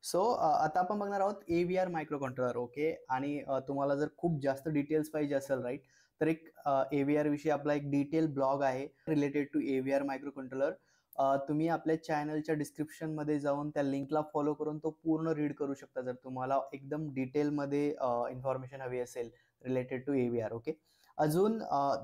So आता आपण बघणार आहोत AVR मायक्रो कंट्रोलर. ओके. आणि तुम्हाला जर खूप जास्त डिटेल्स पाहिजे असेल राईट, तर एक AVR विषयी आपला एक डिटेल ब्लॉग आहे related to AVR micro controller. तुम्ही आपल्या चॅनलच्या डिस्क्रिप्शन मध्ये जाऊन त्या लिंकला फॉलो करून तो पूर्ण रीड करू शकता जर तुम्हाला एकदम डिटेलमध्ये इन्फॉर्मेशन हवी असेल रिलेटेड टू AVR. ओके. अजून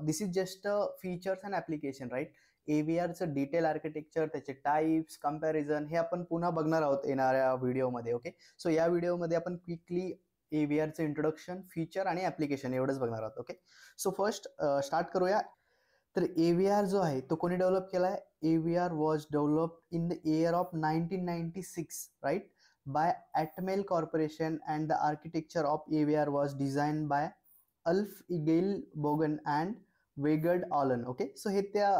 this is just features and application right. AVRचं डिटेल आर्किटेक्चर, त्याचे टाइप्स, कंपॅरिझन हे आपण पुन्हा बघणार आहोत येणाऱ्या व्हिडिओमध्ये. ओके. सो या व्हिडिओमध्ये आपण क्विकली AVRचं इंट्रोडक्शन, फीचर आणि ऍप्लिकेशन एवढंच बघणार आहोत. ओके. सो फर्स्ट स्टार्ट करूया. तर AVR जो आहे तो कोणी डेव्हलप केलाय? AVR was developed in the year of 1996 right by Atmel corporation and the architecture of AVR was design by Alf Egil Bogen and Vegard Wollan. Okay. So हे त्या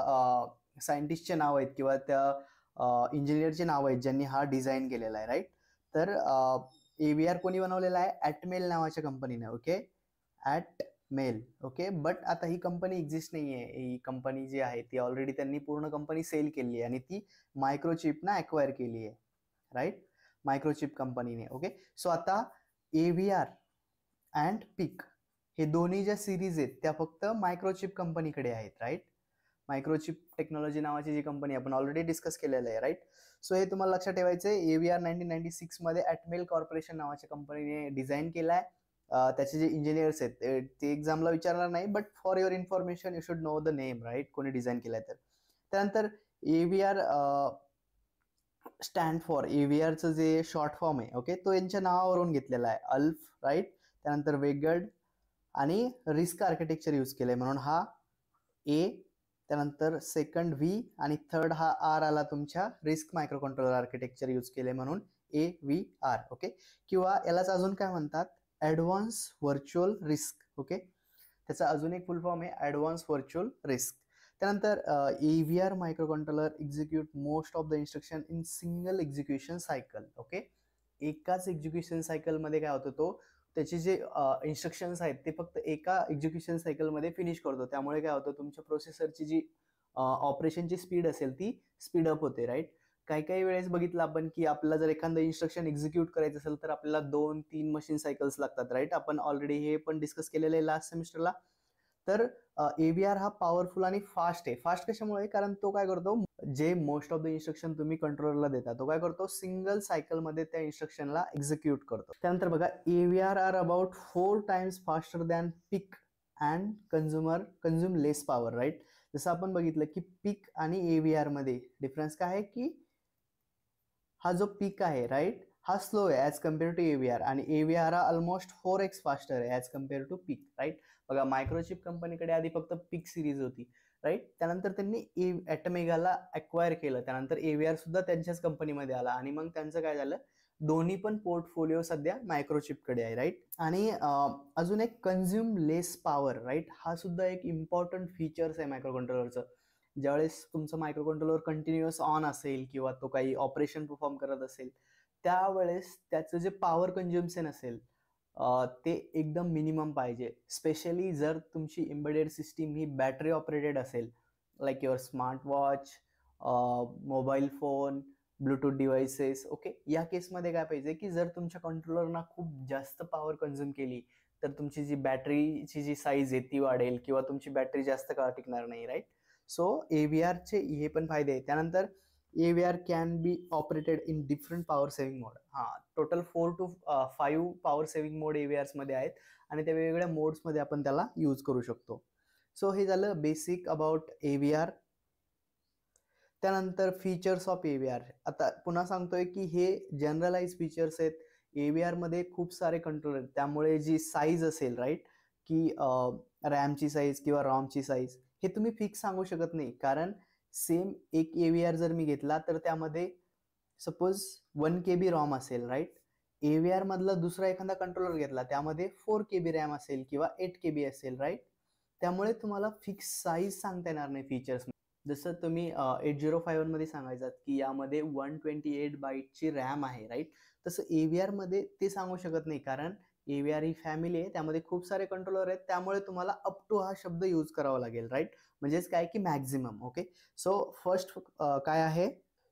सायंटिस्टचे नाव आहेत किंवा त्या इंजिनियरचे नाव आहेत ज्यांनी हा डिझाईन केलेला आहे राईट. तर AVR कोणी बनवलेला आहे? ॲटमेल नावाच्या कंपनीने. ओके. ॲटमेल. ओके. बट आता ही कंपनी एक्झिस्ट नाही आहे. ही कंपनी जी आहे ती ऑलरेडी त्यांनी पूर्ण कंपनी सेल केली आहे आणि ती मायक्रोचिपना ॲक्वायर केली आहे राईट, मायक्रोचिप कंपनीने. ओके. सो आता AVR अँड पिक हे दोन्ही ज्या सिरीज आहेत त्या फक्त मायक्रोचिप कंपनीकडे आहेत राईट. मायक्रोचिप टेक्नॉलॉजी नावाची जी कंपनी आपण ऑलरेडी डिस्कस केलेलं आहे राईट. सो हे तुम्हाला लक्षात ठेवायचं आहे. AVR 1996 मध्ये ॲटमेल कॉर्पोरेशन नावाच्या कंपनीने डिझाईन केलाय. त्याचे जे इंजिनियर्स आहेत ते एक्झामला विचारणार नाही, but for your information you should know the name right, कोणी डिझाईन केलाय तर. त्यानंतर AVR स्टँड फॉर, AVRचं जे शॉर्ट फॉर्म आहे ओके, तो यांच्या नावावरून घेतलेला आहे, अल्फ राईट. त्यानंतर वेगर्ड आणि रिस्क आर्किटेक्चर यूज केलंय म्हणून हा A. त्यानंतर सेकंड V आणि थर्ड हा R आला तुमच्या risk micro controller architecture use केले म्हणून AVR. ओके. किंवा यालाच अजून काय म्हणतात? Advance virtual risk. ओके. त्याचा अजून एक फुल फॉर्म आहे ॲडव्हान्स व्हर्च्युअल रिस्क. त्यानंतर AVR micro controller execute most of the instruction in single execution cycle. Okay. एकाच एक्झिक्युशन सायकलमध्ये काय होतं, तो त्याचे जे इन्स्ट्रक्शन्स आहेत ते फक्त एका एक्झिक्युशन सायकलमध्ये फिनिश करतो. त्यामुळे काय होतं, तुमच्या प्रोसेसरची जी ऑपरेशनची स्पीड असेल ती स्पीड अप होते राईट. काही काही वेळेस बघितलं आपण की आपल्याला जर एखादं इन्स्ट्रक्शन एक्झिक्यूट करायचं असेल तर आपल्याला 2-3 मशीन सायकल्स लागतात राईट. आपण ऑलरेडी हे पण डिस्कस केलेलं आहे लास्ट सेमिस्टरला. तर AVR हा पॉवरफुल आणि फास्ट आहे. फास्ट कशामुळे? कारण तो काय करतो, जे मोस्ट ऑफ द इन्स्ट्रक्शन तुम्ही कंट्रोलरला देता तो काय करतो, सिंगल सायकलमध्ये त्या इन्स्ट्रक्शनला एक्झिक्यूट करतो. त्यानंतर बघा, AVR are about 4 times faster than PIC and consume less power right. जसं आपण बघितलं की पिक आणि AVR मध्ये डिफरन्स काय आहे की हा जो पिक आहे राईट हा स्लो आहे ॲज कम्पेअर टू AVR आणि AVR हा ऑलमोस्ट 4x फास्टर आहे as compare to PIC right. बघा, मायक्रोचिप कंपनीकडे आधी फक्त पिक सिरीज होती राईट. त्यानंतर त्यांनी ॲटमेगाला ॲक्वायर केलं. त्यानंतर AVR सुद्धा त्यांच्याच कंपनीमध्ये आला आणि मग त्यांचं काय झालं, दोन्ही पण पोर्टफोलिओ सध्या मायक्रोचिपकडे आहे राईट. आणि अजून एक कंझ्युम लेस पॉवर राईट, हा सुद्धा एक इम्पॉर्टंट फीचर्स आहे मायक्रो कंट्रोलरचं. ज्यावेळेस तुमचं मायक्रो कंट्रोलर कंटिन्युअस ऑन असेल किंवा तो काही ऑपरेशन परफॉर्म करत असेल त्यावेळेस त्याचं जे पॉवर कंझ्युम्शन असेल ते एकदम मिनिमम पाहिजे. स्पेशली जर तुमची एम्बेडेड सिस्टीम ही बॅटरी ऑपरेटेड असेल, like your smart watch, mobile phone, Bluetooth devices. Okay. या केसमध्ये काय पाहिजे की जर तुमच्या कंट्रोलरना खूप जास्त पॉवर कंझ्युम केली तर तुमची जी बॅटरीची जी साईज आहे ती वाढेल किंवा तुमची बॅटरी जास्त काळ टिकणार नाही राईट. सो AVRचे हे पण फायदे आहेत. त्यानंतर AVR can be operated in different power saving mode. Total 4 to 5 power saving mode AVRs मध्ये आहेत आणि त्या वेगवेगळ्या मोड्समध्ये आपण त्याला यूज करू शकतो. सो हे झालं बेसिक अबाउट AVR. त्यानंतर फीचर्स ऑफ AVR. आता पुन्हा सांगतोय की हे जनरलाइज फीचर्स आहेत. AVR मध्ये खूप सारे कंट्रोलर आहेत, त्यामुळे जी साईज असेल राईट की रॅमची साईज किंवा रॉमची साईज हे तुम्ही फिक्स सांगू शकत नाही. कारण सेम एक AVR जर मी घेतला तर त्यामध्ये सपोज 1 KB रॉम असेल राईट. AVR मधला दुसरा एखादा कंट्रोलर घेतला त्यामध्ये 4 KB रॅम असेल किंवा 8 KB असेल राईट. त्यामुळे तुम्हाला फिक्स साईज सांगता येणार नाही फीचर्स. जसं तुम्ही 8051 मध्ये सांगायचात की यामध्ये 128 बाईटची रॅम आहे राईट, तसं AVR मध्ये ते सांगू शकत नाही. कारण AVR ही फॅमिली आहे, त्यामध्ये खूप सारे कंट्रोलर आहेत, त्यामुळे तुम्हाला अप टू हा शब्द यूज करावा लागेल राईट. म्हणजेच काय की मॅक्झिमम. ओके. सो फर्स्ट काय आहे,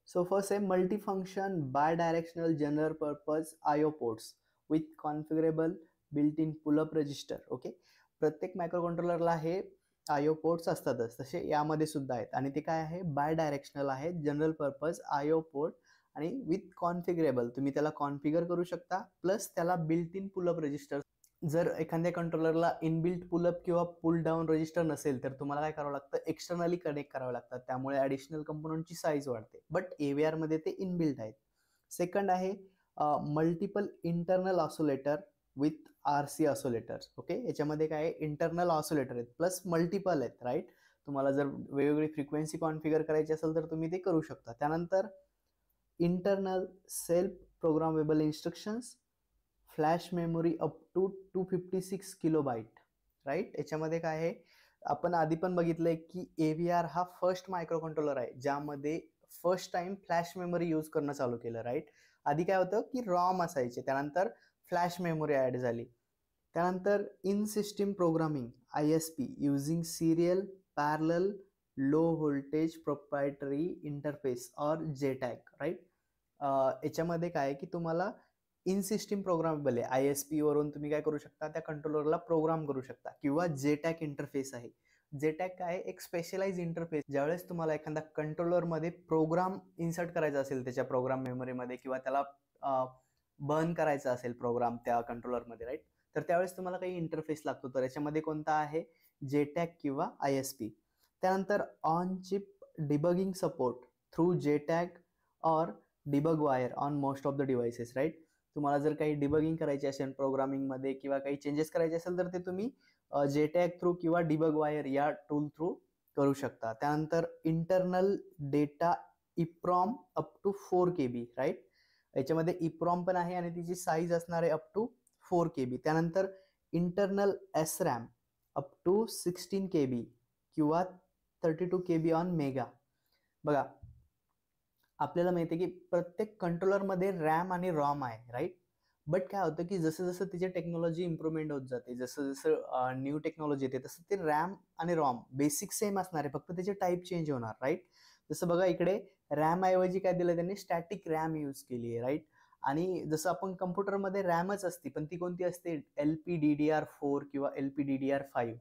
सो फर्स्ट आहे multifunction bidirectional general purpose I O ports with configurable built in pull up register. Okay, प्रत्येक मायक्रो कंट्रोलरला हे आय ओ पोर्ट्स असतातच, तसे यामध्ये सुद्धा आहेत. आणि ते काय आहे, बाय डायरेक्शनल आहेत, general purpose I O port आणि विथ कॉन्फिगरेबल, तुम्ही त्याला कॉन्फिगर करू शकता, प्लस त्याला बिल्ट इन पुलअप रजिस्टर. जर एखाद्या कंट्रोलरला इनबिल्ट पुलअप किंवा पुल डाऊन रजिस्टर नसेल तर तुम्हाला काय करावं लागतं, एक्सटर्नली कनेक्ट करावं लागतात, त्यामुळे ॲडिशनल कंपोनंटची साईज वाढते. बट AVR मध्ये ते इनबिल्ट आहेत. सेकंड आहे multiple internal oscillator with RC oscillators. Okay, याच्यामध्ये काय आहे, इंटरनल ऑसोलेटर आहेत प्लस मल्टिपल आहेत, राईट. तुम्हाला जर वेगवेगळी फ्रिक्वेन्सी कॉन्फिगर करायची असेल तर तुम्ही ते करू शकता. त्यानंतर internal self programmable instructions, flash memory up to 256 kilobyte, right. याच्यामध्ये काय आहे, आपण आधी पण बघितलंय की AVR हा फर्स्ट मायक्रो कंट्रोलर आहे ज्यामध्ये first time flash memory use करणं चालू केलं, राईट. आधी काय होतं की रॉम असायचे, त्यानंतर फ्लॅश मेमोरी ऍड झाली. त्यानंतर in system programming ISP using serial parallel low voltage proprietary interface और JTAG, राईट. याच्यामध्ये काय आहे की तुम्हाला इन सिस्टीम प्रोग्रामेबल आहे, ISP वरून तुम्ही काय करू शकता, त्या कंट्रोलरला प्रोग्राम करू शकता, किंवा JTAG इंटरफेस आहे. JTAG काय, एक स्पेशलाइज इंटरफेस. ज्यावेळेस तुम्हाला एखाद्या कंट्रोलरमध्ये प्रोग्राम इन्सर्ट करायचा असेल त्याच्या प्रोग्राम मेमरीमध्ये, किंवा त्याला बर्न करायचा असेल प्रोग्राम त्या कंट्रोलरमध्ये, राईट, तर त्यावेळेस तुम्हाला काही इंटरफेस लागतो. तर याच्यामध्ये कोणता आहे, JTAG किंवा ISP. त्यानंतर on chip debugging support through JTAG or debug wire on most of the devices, right. तुम्हाला जर काही डिबगिंग करायची असेल प्रोग्रामिंगमध्ये किंवा काही चेंजेस करायचे असेल तर ते तुम्ही JTAG थ्रू किंवा डिबग वायर या टूल थ्रू करू शकता. त्यानंतर internal data EPROM up to 4 KB, right. याच्यामध्ये EPROM पण आहे आणि तिची साईज असणार आहे अप टू 4 KB. त्यानंतर internal SRAM up to 16 KB किंवा 32 KB ऑन मेगा. बघा, आपल्याला माहिती आहे की प्रत्येक कंट्रोलरमध्ये रॅम आणि रॉम आहे, राईट. बट काय होतं की जसं जसं तिची टेक्नॉलॉजी इम्प्रूव्हमेंट होत जाते, जसं जसं न्यू टेक्नॉलॉजी येते, तसं ते रॅम आणि रॉम बेसिक सेम असणार आहे, फक्त त्याचे टाईप चेंज होणार, राईट. जसं बघा इकडे रॅम ऐवजी काय दिलं त्यांनी, स्टॅटिक रॅम यूज केली आहे, राईट. आणि जसं आपण कम्प्युटरमध्ये रॅमच असते, पण ती कोणती असते, LPDDR4 किंवा LPDDR5.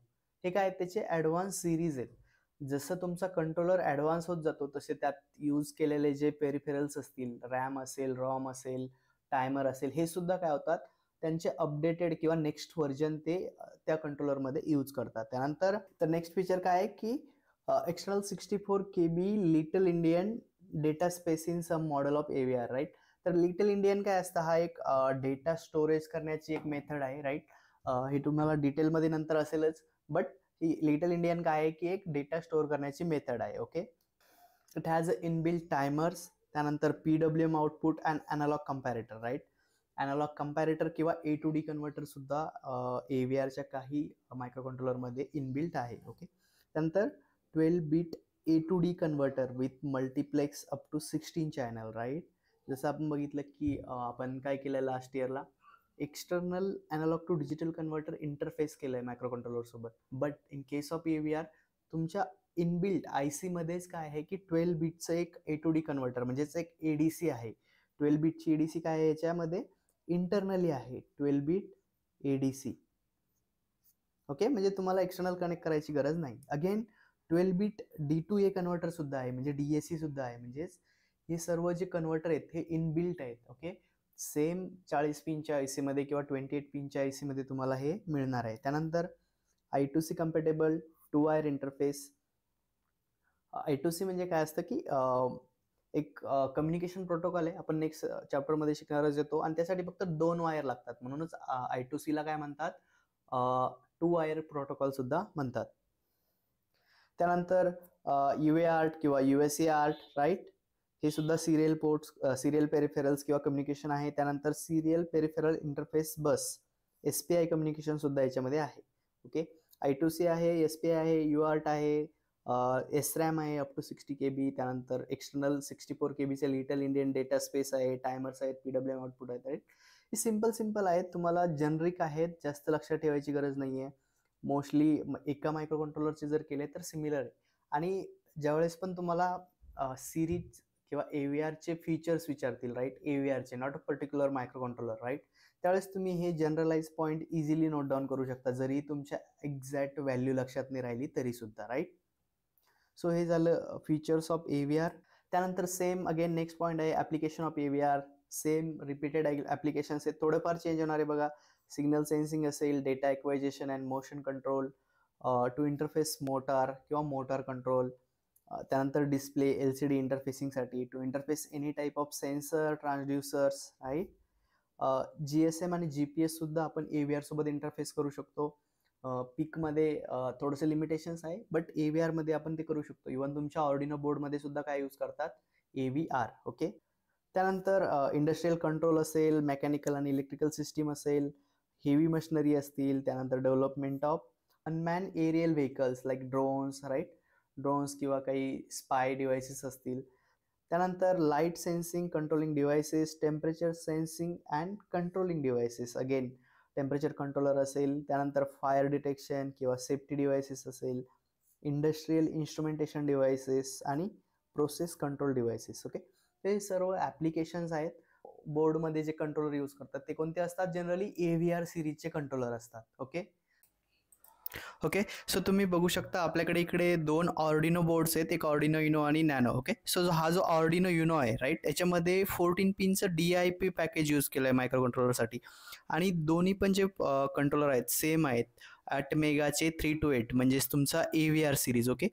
हे काय, त्याचे ॲडव्हान्स सिरीज आहेत. जसं तुमचा कंट्रोलर ॲडव्हान्स होत जातो तसे त्यात यूज केलेले जे पेरिफेरल्स असतील, रॅम असेल, रॉम असेल, टायमर असेल, हे सुद्धा काय होतात, त्यांचे अपडेटेड किंवा नेक्स्ट व्हर्जन ते त्या कंट्रोलरमध्ये यूज करतात. त्यानंतर तर नेक्स्ट फीचर काय आहे की external 64 KB little endian data space in some model of AVR, right. तर लिटल इंडियन काय असतं, हा एक डेटा स्टोरेज करण्याची एक मेथड आहे, राईट. हे तुम्हाला डिटेलमध्ये नंतर असेलच, बट लिटल इंडियन काय आहे की एक डेटा स्टोअर करण्याची मेथड आहे. Okay, it has a inbuilt timers. त्यानंतर PWM output and analog comparator, right. Analog comparator किंवा A to D कन्व्हर्टर सुद्धा AVRच्या काही मायक्रो कंट्रोलरमध्ये इनबिल्ट आहे. ओके, त्यानंतर 12-bit A to D converter with multiplex up to 16 channel, right. जसं आपण बघितलं की आपण काय केलं लास्ट इयरला, external analog to digital converter interface केलं आहे मायक्रो कंट्रोलर सोबत. But in case of AVR तुमच्या इनबिल्ट IC मध्येच काय आहे की 12 बिटचं एक A to D कन्व्हर्टर म्हणजेच एक ADC आहे. 12 बिटची ADC काय आहे, याच्यामध्ये इंटरनली आहे 12 बिट ADC. ओके, म्हणजे तुम्हाला एक्सटर्नल कनेक्ट करायची गरज नाही. अगेन 12 बिट D2A कन्व्हर्टर सुद्धा आहे, म्हणजे DAC सुद्धा आहे. म्हणजेच हे सर्व जे कन्व्हर्टर आहेत हे इनबिल्ट आहेत. ओके, सेम 40 पिनच्या IC मध्ये किंवा 28 पिनच्या IC मध्ये तुम्हाला हे मिळणार आहे. त्यानंतर I2C compatible 2 wire interface. I2C म्हणजे काय असतं की एक कम्युनिकेशन प्रोटोकॉल आहे, आपण नेक्स्ट चॅप्टरमध्ये शिकणारच येतो, आणि त्यासाठी फक्त 2 वायर लागतात, म्हणूनच I2C ला काय म्हणतात, 2 वायर प्रोटोकॉल सुद्धा म्हणतात. त्यानंतर UART किंवा USART, राईट. हे सुद्धा सिरियल पोर्ट्स, सिरियल पेरिफेरल्स किंवा कम्युनिकेशन आहे. त्यानंतर serial peripheral interface bus, SPI communication सुद्धा याच्यामध्ये आहे. ओके, I2C आहे, SPI आहे, UART आहे, SRAM आहे अप टू 60 KB. त्यानंतर एक्सटर्नल 64 KBचे लिटल इंडियन डेटा स्पेस आहे, टायमर्स आहेत, PWM आउटपुट आहेत, राईट. हे सिम्पल आहेत, तुम्हाला जनरिक आहेत, जास्त लक्षात ठेवायची गरज नाही आहे. मोस्टली एका मायक्रो कंट्रोलरचे जर केले तर सिमिलर आहे. आणि ज्यावेळेस पण तुम्हाला सिरीज किंवा AVRचे फीचर्स विचारतील, राईट, AVRचे, not a particular micro controller, right, त्यावेळेस तुम्ही हे generalize point easily note down करू शकता, जरी तुमच्या एक्झॅक्ट व्हॅल्यू लक्षात नाही राहिली तरी सुद्धा, राईट. सो हे झालं फीचर्स ऑफ AVR. त्यानंतर सेम अगेन नेक्स्ट पॉईंट आहे application of AVR. Same repeated applications आहेत, थोडेफार चेंज होणार आहे बघा. सिग्नल सेन्सिंग असेल, data acquisition and motion control, to interface motor किंवा मोटार कंट्रोल, त्यानंतर डिस्प्ले LCD इंटरफेसिंगसाठी, to interface any type of sensor transducers, right. GSM आणि GPS सुद्धा आपण AVR सोबत इंटरफेस करू शकतो. पिकमध्ये थोडंसं लिमिटेशन्स आहे, बट AVR मध्ये आपण ते करू शकतो. इव्हन तुमच्या ऑर्डिनो बोर्डमध्ये सुद्धा काय यूज करतात, AVR. ओके. त्यानंतर इंडस्ट्रियल कंट्रोल असेल, मेकॅनिकल आणि इलेक्ट्रिकल सिस्टीम असेल, हेवी मशिनरी असतील, त्यानंतर development of unmanned aerial vehicles like drones, right, drones किंवा काही स्पाय डिव्हायसेस असतील. त्यानंतर light sensing controlling devices, temperature sensing and controlling devices, again temperature controller असेल. त्यानंतर फायर डिटेक्शन किंवा सेफ्टी डिव्हायसेस असेल, इंडस्ट्रियल इन्स्ट्रुमेंटेशन डिव्हायसेस आणि प्रोसेस कंट्रोल डिव्हायसेस. ओके, हे सर्व ॲप्लिकेशन्स आहेत. बोर्डमध्ये जे कंट्रोलर यूज करतात ते कोणते असतात, जनरली AVR सिरीजचे कंट्रोलर असतात. ओके ओके सो तुम्ही बघू शकता आपल्याकडे इकडे दोन ऑर्डिनो बोर्ड्स आहेत, एक ऑर्डिनो युनो आणि नॅनो. ओके, सो हा जो ऑर्डिनो युनो आहे, राईट, याच्यामध्ये 14 पिनचं DIP पॅकेज यूज केलं आहे मायक्रो कंट्रोलरसाठी. आणि दोन्ही पण जे कंट्रोलर आहेत सेम आहेत, ATmega चे 328, म्हणजेच तुमचा AVR सिरीज. ओके,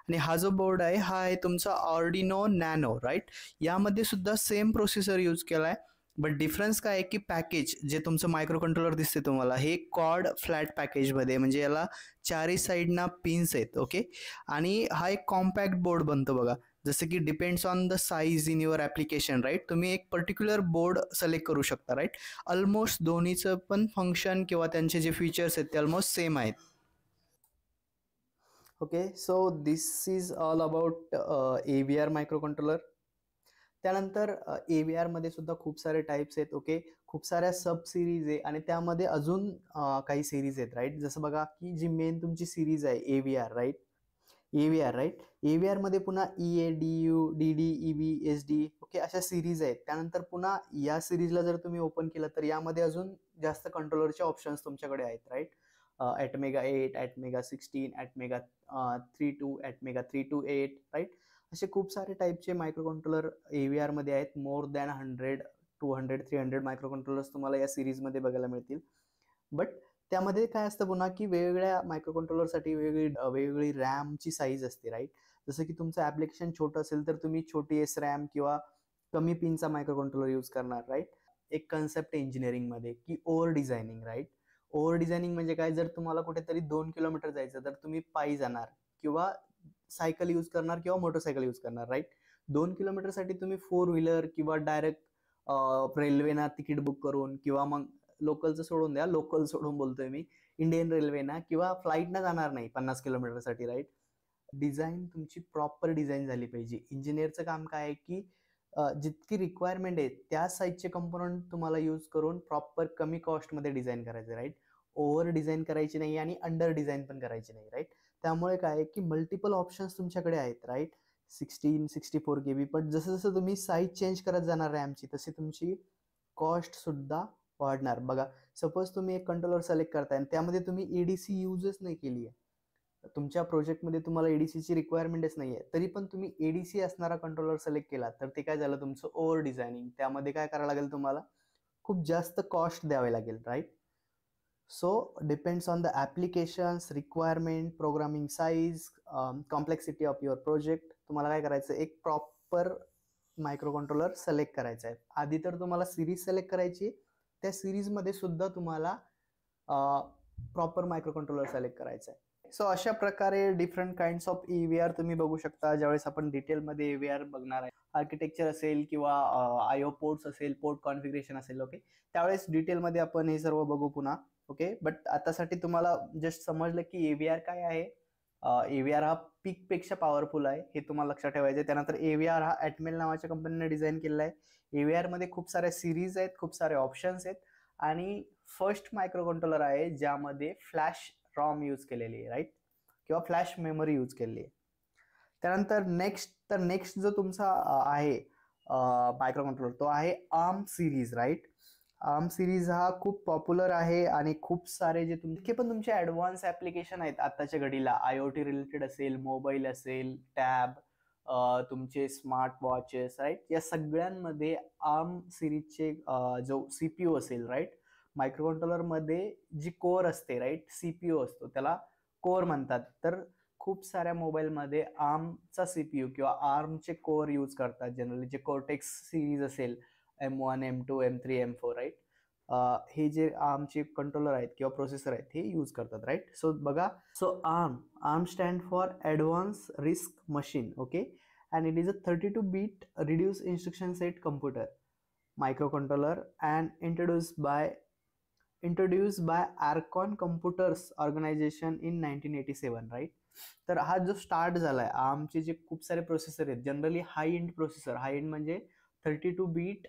आणि हा जो बोर्ड आहे हा आहे तुमचा ऑर्डिनो नॅनो, राईट. यामध्ये सुद्धा सेम प्रोसेसर यूज केला आहे, बट डिफरन्स काय आहे की पॅकेज जे तुमचं मायक्रो कंट्रोलर दिसते तुम्हाला हे कॉर्ड फ्लॅट पॅकेजमध्ये, म्हणजे याला चारही साईडना पिन्स आहेत. ओके, आणि हा एक कॉम्पॅक्ट बोर्ड बनतो बघा, जसं की depends on the size in your application, right. तुम्ही एक पर्टिक्युलर बोर्ड सिलेक्ट करू शकता, राईट. ऑलमोस्ट दोन्हीचं पण फंक्शन किंवा त्यांचे जे फीचर्स आहेत ते ऑलमोस्ट सेम आहेत. Okay, so this is all about AVR micro controller. त्यानंतर AVR मध्ये सुद्धा खूप सारे टाईप्स आहेत. ओके, खूप साऱ्या सब सिरीज आहे आणि त्यामध्ये अजून काही सिरीज आहेत, राईट. जसं बघा की जी मेन तुमची सिरीज आहे AVR, right, AVR, right. AVR मध्ये पुन्हा EA, DU, DD, EB, SD, okay, अशा सिरीज आहेत. त्यानंतर पुन्हा या सिरीजला जर तुम्ही ओपन केलं तर यामध्ये अजून जास्त कंट्रोलरचे ऑप्शन्स तुमच्याकडे आहेत, right. ATmega 8, ATmega 16, ATmega 32, ATmega 328, right. असे खूप सारे टाईपचे मायक्रो कंट्रोलर AVR मध्ये आहेत. मोर दॅन 100, 200, 300 मायक्रो कंट्रोलर्स तुम्हाला या सिरीजमध्ये बघायला मिळतील. बट त्यामध्ये काय असतं पुन्हा की वेगवेगळ्या मायक्रो कंट्रोलरसाठी वेगवेगळी रॅमची साईज असते, राईट. जसं की तुमचं ॲप्लिकेशन छोटं असेल तर तुम्ही छोटी SRAM किंवा कमी पिनचा मायक्रो कंट्रोलर यूज करणार, राईट. एक कन्सेप्ट इंजिनिअरिंगमध्ये की over designing, right. Over designing म्हणजे काय, जर तुम्हाला कुठेतरी 2 किलोमीटर जायचं तर तुम्ही पायी जाणार किंवा सायकल यूज करणार किंवा मोटरसायकल यूज करणार, राईट. 2 किलोमीटरसाठी तुम्ही 4 व्हीलर किंवा डायरेक्ट रेल्वेना तिकीट बुक करून किंवा मग लोकलचं सोडून द्या, लोकल सोडून बोलतोय मी, इंडियन रेल्वेना किंवा फ्लाईटना जाणार नाही 50 किलोमीटरसाठी, राईट. डिझाईन तुमची प्रॉपर डिझाईन झाली पाहिजे. इंजिनियरचं काम काय आहे की जितकी रिक्वायरमेंट आहे त्या साईजचे कंपोनंट तुम्हाला यूज करून प्रॉपर कमी कॉस्टमध्ये डिझाईन करायचं, राईट. ओव्हर डिझाईन करायची नाही आणि अंडर डिझाईन पण करायची नाही, राईट. त्यामुळे काय आहे की मल्टिपल ऑप्शन्स तुमच्याकडे आहेत, राईट. 16, 64 KB, पण जसं जसं तुम्ही साईज चेंज करत जाणार रॅमची तशी तुमची कॉस्ट सुद्धा वाढणार. बघा, सपोज तुम्ही एक कंट्रोलर सिलेक्ट करताय आणि त्यामध्ये तुम्ही ADC यूजच नाही केली आहे, तुमच्या प्रोजेक्टमध्ये तुम्हाला ADCची रिक्वायरमेंटच नाही आहे, तरी पण तुम्ही ADC असणारा कंट्रोलर सिलेक्ट केला तर ते काय झालं, तुमचं ओव्हर डिझायनिंग. त्यामध्ये काय करावं लागेल, तुम्हाला खूप जास्त कॉस्ट द्यावे लागेल, right. So depends on the applications, requirement, programming size, complexity of your project. तुम्हाला काय करायचं, एक प्रॉपर मायक्रो कंट्रोलर सिलेक्ट करायचा आहे. आधी तर तुम्हाला सिरीज सिलेक्ट करायची, त्या सिरीजमध्ये सुद्धा तुम्हाला प्रॉपर मायक्रो कंट्रोलर सिलेक्ट करायचा आहे. सो अशा प्रकारे डिफरंट काइंड्स ऑफ AVR तुम्ही बघू शकता. ज्यावेळेस आपण डिटेलमध्ये AVR बघणार आहे, आर्किटेक्चर असेल किंवा IO पोर्ट्स असेल, पोर्ट कॉन्फिगरेशन असेल, ओके, त्यावेळेस डिटेलमध्ये आपण हे सर्व बघू पुन्हा. ओके, बट आतासाठी तुम्हाला जस्ट समजलं की AVR काय आहे. AVR हा पिकपेक्षा पॉवरफुल आहे, हे तुम्हाला लक्षात ठेवायचं. त्यानंतर AVR हा Atmel नावाच्या कंपनीने डिझाईन केलेला आहे. AVR मध्ये खूप साऱ्या सिरीज आहेत, खूप सारे ऑप्शन्स आहेत आणि फर्स्ट मायक्रो कंट्रोलर आहे ज्यामध्ये फ्लॅश ROM यूज केलेली आहे, राईट, किंवा फ्लॅश मेमरी यूज केलेली आहे. त्यानंतर नेक्स्ट जो तुमचा आहे मायक्रो कंट्रोलर तो आहे ARM series, right. ARM series हा खूप पॉप्युलर आहे आणि खूप सारे जे तुमचे पण तुमचे ॲडव्हान्स ॲप्लिकेशन आहेत आत्ताच्या घडीला, IoT रिलेटेड असेल, मोबाईल असेल, टॅब, तुमचे स्मार्ट वॉचेस, राईट, या सगळ्यांमध्ये आर्म सिरीजचे जो CPU असेल, राईट, मायक्रो कंट्रोलरमध्ये जी कोर असते, राईट, CPU असतो त्याला कोर म्हणतात. तर खूप साऱ्या मोबाईलमध्ये आर्मचा CPU किंवा आर्मचे कोर यूज करतात जनरली, जे कोर्टेक्स सिरीज असेल, M1, M2, M3, M4, right. हे जे आर्मचे कंट्रोलर आहेत किंवा प्रोसेसर आहेत हे यूज करतात, राईट. सो बघा, so arm stand for advance risk machine, okay, and it is a 32-bit reduced instruction set computer microcontroller and introduced by Arcon Computers Organization in 1987, right. तर हा जो start झालाय आर्मचे जे खूप सारे प्रोसेसर आहेत, जनरली हाय end processor, हाय end म्हणजे 32-बीट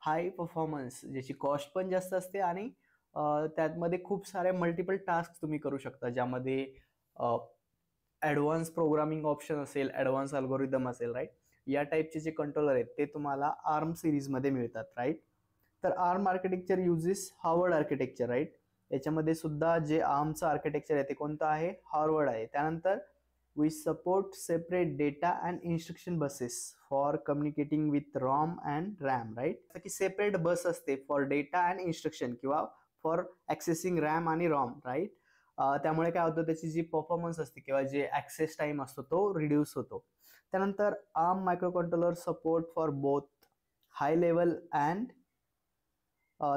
high performance, ज्याची कॉस्ट पण जास्त असते आणि त्यामध्ये खूप सारे मल्टिपल टास्क तुम्ही करू शकता, ज्यामध्ये ॲडव्हान्स प्रोग्रामिंग ऑप्शन असेल, ॲडव्हान्स अल्गोरिदम असेल, राईट. या टाईपचे जे कंट्रोलर आहेत ते तुम्हाला आर्म सिरीजमध्ये मिळतात, राईट. तर ARM architecture uses Harvard architecture, right. याच्यामध्ये सुद्धा जे आर्मचं आर्किटेक्चर आहे ते कोणतं आहे, हार्वर्ड आहे. त्यानंतर we support separate data and instruction buses for communicating with ROM and RAM, right. की सेपरेट बस असते फॉर डेटा अँड इन्स्ट्रक्शन किंवा फॉर ॲक्सेसिंग रॅम आणि रॉम, राईट. त्यामुळे काय होतं, त्याची जी परफॉर्मन्स असते किंवा जे ॲक्सेस टाइम असतो तो रिड्यूस होतो. त्यानंतर ARM micro controller support for both high level and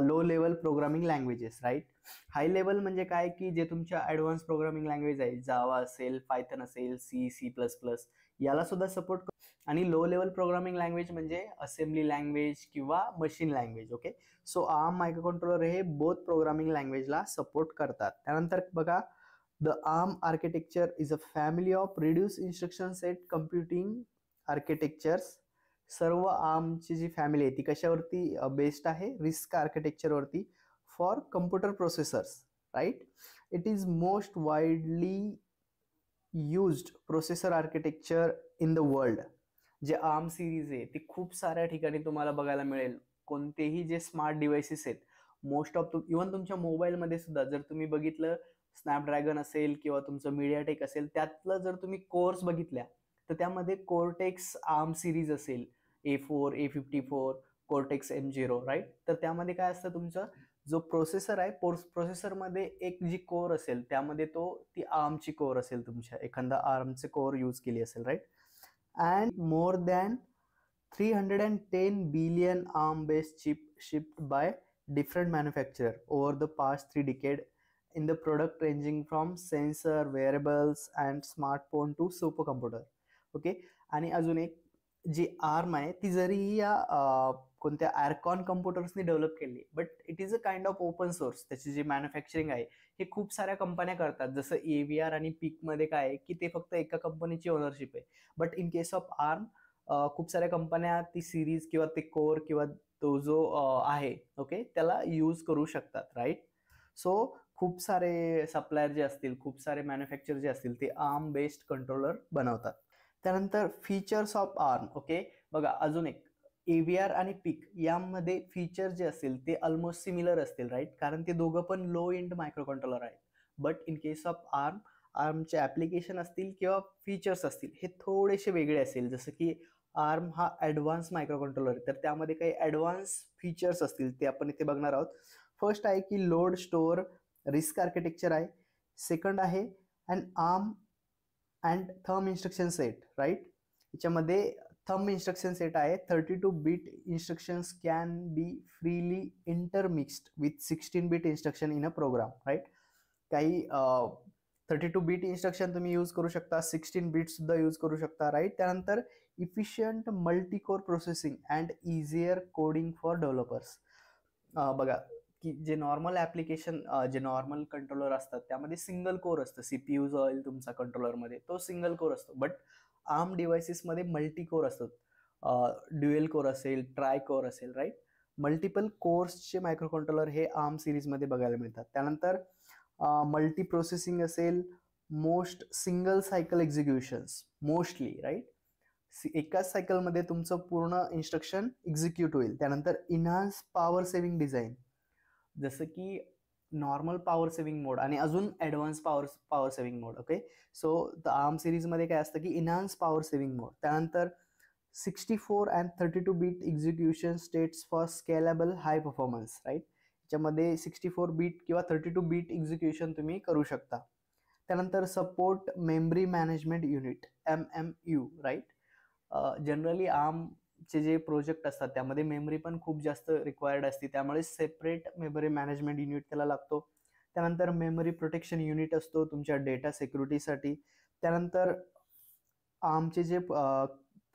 low level programming languages, right. High level म्हणजे काय, की जे तुमच्या ॲडव्हान्स प्रोग्रामिंग लँग्वेज आहे, जावा असेल, पायथन असेल, C++, याला सुद्धा सपोर्ट. आणि लो लेवल प्रोग्रामिंग लँग्वेज म्हणजे असेंब्ली लँग्वेज किंवा machine language, okay. So ARM micro controller हे बोथ प्रोग्रामिंग लँग्वेजला सपोर्ट करतात. त्यानंतर बघा, the ARM architecture is a family of reduce instruction set computing architectures. सर्व आर्मची जी फॅमिली आहे ती कशावरती बेस्ड आहे, रिस्क आर्किटेक्चरवरती for computer processors, right. It is most widely used processor architecture in the world. जे आर्म सिरीज आहे ती खूप साऱ्या ठिकाणी तुम्हाला बघायला मिळेल. कोणतेही जे स्मार्ट डिव्हाइसेस आहेत, मोस्ट ऑफ इव्हन तुमच्या मोबाईलमध्ये सुद्धा जर तुम्ही बघितलं, स्नॅपड्रॅगन असेल किंवा तुमचं मीडियाटेक असेल, त्यातलं जर तुम्ही कोर्स बघितल्या तर त्यामध्ये कोर्टेक्स आर्म सिरीज असेल, A4, A54, cortex M0, right. तर त्यामध्ये काय असतं, तुमचं जो प्रोसेसर आहे, प्रोसेसरमध्ये एक जी कोर असेल त्यामध्ये ती आर्मची कोर असेल, तुमच्या एखादा आर्मचे कोर यूज केली असेल, right. And more than 310 billion ARM based chip shipped by different manufacturer over the past 3 decades in the product ranging from sensor, wearables and smartphone to supercomputer, okay. आणि अजून एक जी arm आहे ती जरी या कोणत्या आर्कॉन कम्प्युटर्सनी डेव्हलप केली, but it is a kind of open source. त्याची जी मॅन्युफॅक्चरिंग आहे हे खूप साऱ्या कंपन्या करतात. जसं AVR आणि पीकमध्ये काय आहे, की ते फक्त एका कंपनीची ओनरशिप आहे. But in case of arm खूप साऱ्या कंपन्या ती सिरीज किंवा ते कोर किंवा तो जो आहे, ओके, त्याला यूज करू शकतात, राईट. सो खूप सारे सप्लायर जे असतील, खूप सारे मॅन्युफॅक्चर जे असतील, ते आर्म बेस्ड कंट्रोलर बनवतात. त्यानंतर फीचर्स ऑफ आर्म, ओके. बघा, अजून एक AVR आणि पीक यामध्ये फीचर जे असतील ते ऑलमोस्ट सिमिलर असतील, राईट, कारण ते दोघं पण लो एंड मायक्रो कंट्रोलर आहेत. बट इन केस ऑफ आर्मचे ॲप्लिकेशन असतील किंवा फीचर्स असतील हे थोडेसे वेगळे असेल. जसं की आर्म हा ॲडव्हान्स मायक्रो कंट्रोलर आहे, तर त्यामध्ये काही ॲडव्हान्स फीचर्स असतील ते आपण इथे बघणार आहोत. फर्स्ट आहे की लोड स्टोअर रिस्क आर्किटेक्चर आहे. सेकंड आहे and ARM and thumb instruction set, right. याच्यामध्ये थंब इन्स्ट्रक्शन सेट आहे. 32-बीट instructions can be freely intermixed with 16-बीट instruction in a program, right. काही 32-बीट इन्स्ट्रक्शन तुम्ही यूज करू शकता, 16-बीट सुद्धा यूज करू शकता, राईट. त्यानंतर efficient multicore processing and easier coding for developers. बघा, की जे नॉर्मल ॲप्लिकेशन, जे नॉर्मल कंट्रोलर असतात त्यामध्ये सिंगल कोर असतं. CPU जो आहे तुमचा कंट्रोलरमध्ये तो सिंगल कोर असतो. बट आर्म डिव्हाइसेसमध्ये मल्टी कोर असतात. ड्युएल कोर असेल, ट्राय कोर असेल, राईट. मल्टिपल कोर्सचे मायक्रो कंट्रोलर हे आर्म सिरीजमध्ये बघायला मिळतात. त्यानंतर मल्टी प्रोसेसिंग असेल, most single cycle executions mostly, right. एकाच सायकलमध्ये तुमचं पूर्ण इन्स्ट्रक्शन एक्झिक्यूट होईल. त्यानंतर इन्हान्स पॉवर सेव्हिंग डिझाईन, जसं की नॉर्मल पॉवर सेव्हिंग मोड आणि अजून advance power saving mode. Okay, so the arm सिरीजमध्ये काय असतं की इन्हान्स पॉवर सेव्हिंग मोड. त्यानंतर 64 and 32 bit execution states for scalable high performance, right. याच्यामध्ये 64 बीट किंवा 32 बीट एक्झिक्युशन तुम्ही करू शकता. त्यानंतर support memory management unit, MMU, right. Generally आर्मचे जे प्रोजेक्ट असतात त्यामध्ये मेमरी पण खूप जास्त रिक्वायर्ड असते, त्यामुळे सेपरेट मेमरी मॅनेजमेंट युनिट त्याला लागतो. त्यानंतर मेमरी प्रोटेक्शन युनिट असतो तुमच्या डेटा सिक्युरिटीसाठी. त्यानंतर आर्मचे जे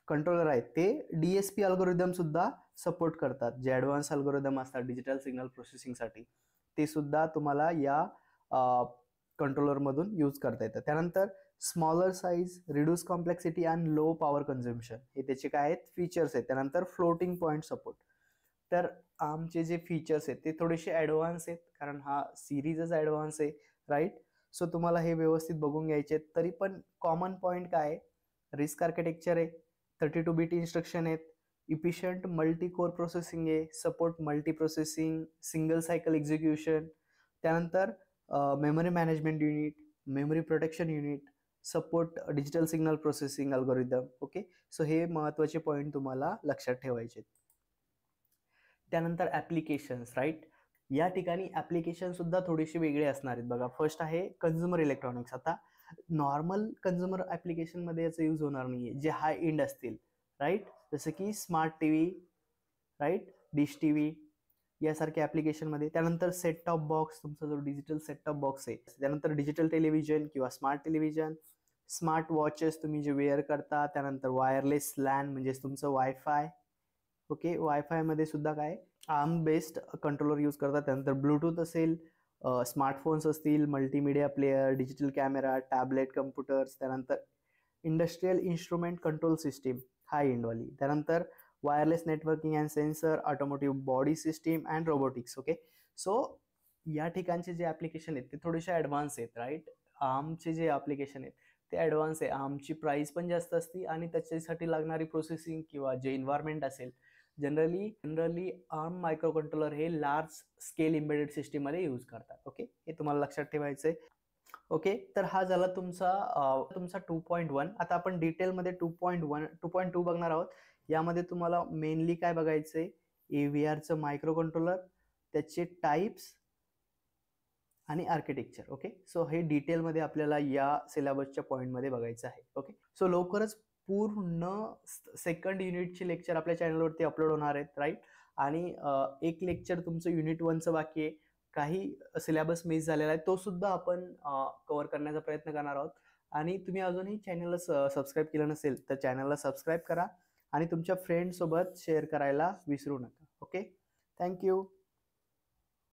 कंट्रोलर आहेत ते DSP अल्गोरिदम सुद्धा सपोर्ट करतात. जे ॲडव्हान्स अल्गोरिदम असतात डिजिटल सिग्नल प्रोसेसिंगसाठी, ते सुद्धा तुम्हाला या कंट्रोलरमधून यूज करता येतं. त्यानंतर smaller size, reduce complexity and low power consumption, हे त्याचे काय आहेत फीचर्स आहेत. त्यानंतर फ्लोटिंग पॉईंट सपोर्ट. तर आर्मचे जे फीचर्स आहेत ते थोडेसे ॲडव्हान्स आहेत, कारण हा सिरीजच ॲडव्हान्स आहे, राईट. सो तुम्हाला हे व्यवस्थित बघून घ्यायचे आहेत. तरी पण कॉमन पॉईंट काय आहे, रिस्क आर्किटेक्चर आहे, 32 बीट इन्स्ट्रक्शन आहेत, इफिशियंट मल्टी कोर प्रोसेसिंग आहे, support multi processing, single cycle execution. त्यानंतर memory management unit, memory protection unit, support digital signal processing algorithm. Okay, so हे महत्त्वाचे पॉईंट तुम्हाला लक्षात ठेवायचे. त्यानंतर ॲप्लिकेशन्स, राईट. या ठिकाणी ॲप्लिकेशन सुद्धा थोडीशी वेगळे असणार आहेत बघा. फर्स्ट आहे कन्झ्युमर इलेक्ट्रॉनिक्स. आता नॉर्मल कन्झ्युमर ॲप्लिकेशनमध्ये याचा यूज होणार नाही आहे, जे हाय एंड असतील, राईट. जसं की smart T V, right, dish T V यासारख्या ॲप्लिकेशनमध्ये. त्यानंतर सेट टॉप बॉक्स, तुमचा जो डिजिटल सेट टॉप बॉक्स आहे. त्यानंतर डिजिटल टेलिव्हिजन किंवा स्मार्ट टेलिव्हिजन, स्मार्ट वॉचेस तुम्ही जे वेअर करता. त्यानंतर वायरलेस लॅन म्हणजेच तुमचं वायफाय. ओके, वायफायमध्ये सुद्धा काय आर्म बेस्ड कंट्रोलर यूज करतात. त्यानंतर ब्लूटूथ असेल, स्मार्टफोन्स असतील, multimedia player, digital camera, tablet, computers. त्यानंतर इंडस्ट्रियल इन्स्ट्रुमेंट कंट्रोल सिस्टीम, हाय एंडवाली. त्यानंतर wireless networking and sensor, automotive body system and robotics. Okay, so या ठिकाणचे जे ॲप्लिकेशन आहेत ते थोडेसे ॲडव्हान्स आहेत, राईट. आर्मचे जे ॲप्लिकेशन आहेत ते ॲडव्हान्स आहे. आर्मची प्राईस पण जास्त असते आणि त्याच्यासाठी लागणारी प्रोसेसिंग किंवा जे इन्व्हायरमेंट असेल, जनरली आर्म मायक्रो कंट्रोलर हे लार्ज स्केल एम्बेडेड सिस्टीममध्ये यूज करतात. ओके, हे तुम्हाला लक्षात ठेवायचं आहे. ओके, तर हा झाला तुमचा 2.1. आता आपण डिटेलमध्ये 2.1 2.2 बघणार आहोत. यामध्ये तुम्हाला मेनली काय बघायचंय, AVRचं मायक्रो कंट्रोलर, त्याचे टाईप्स आणि आर्किटेक्चर. ओके, सो हे डिटेलमध्ये आपल्याला या सिलेबसच्या पॉईंटमध्ये बघायचं आहे. ओके, सो लवकरच पूर्ण सेकंड युनिटचे लेक्चर आपल्या चॅनलवरती अपलोड होणार आहेत, राईट. आणि एक लेक्चर तुमचं युनिट 1चं बाकी आहे. काही सिलेबस मिस झालेला आहे, तो सुद्धा आपण कव्हर करण्याचा प्रयत्न करणार आहोत. आणि तुम्ही अजूनही चॅनलला सबस्क्राईब केलं नसेल तर चॅनलला सबस्क्राईब करा आणि तुमच्या फ्रेंड्ससोबत शेअर करायला विसरू नका. Okay, thank you.